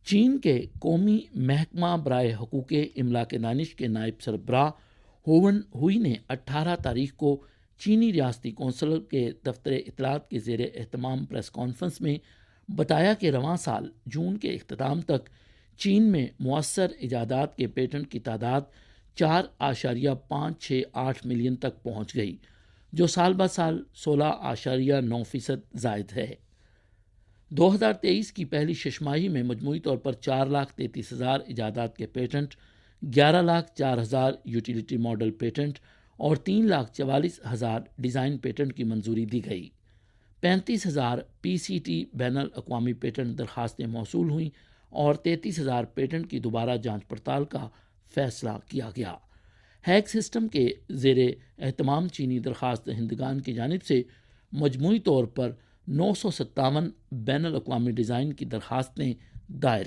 چین کے قومی محکمہ برائے حقوق املاء کے دانش کے نائب سربراہ ہوون ہوئی نے 18 تاریخ کو چینی ریاستی کونسل کے دفتر اطلاعات کے زیر اہتمام پریس کانفرنس میں بتایا کہ رواں سال جون کے اختتام تک چین میں مؤثر ایجادات کے پیٹنٹ کی تعداد 4.568 ملین تک پہنچ گئی، جو سال بہ سال 16.9% زائد ہے۔ 2023 کی پہلی شش ماہی میں مجموعی طور پر 4,33,000 ایجادات کے پیٹنٹ، 11,04,000 یوٹیلیٹی ماڈل پیٹنٹ اور 3,44,000 ڈیزائن پیٹنٹ کی منظوری دی گئی۔ 35,000 PCT بین الاقوامی پیٹنٹ درخواستیں موصول ہوئیں اور 33,000 پیٹنٹ کی دوبارہ جانچ پڑتال کا فیصلہ کیا گیا۔ ہیگ سسٹم کے زیر اہتمام چینی درخواست دہندگان کی جانب سے مجموعی طور پر 957 بین الاقوامی ڈیزائن کی درخواستیں دائر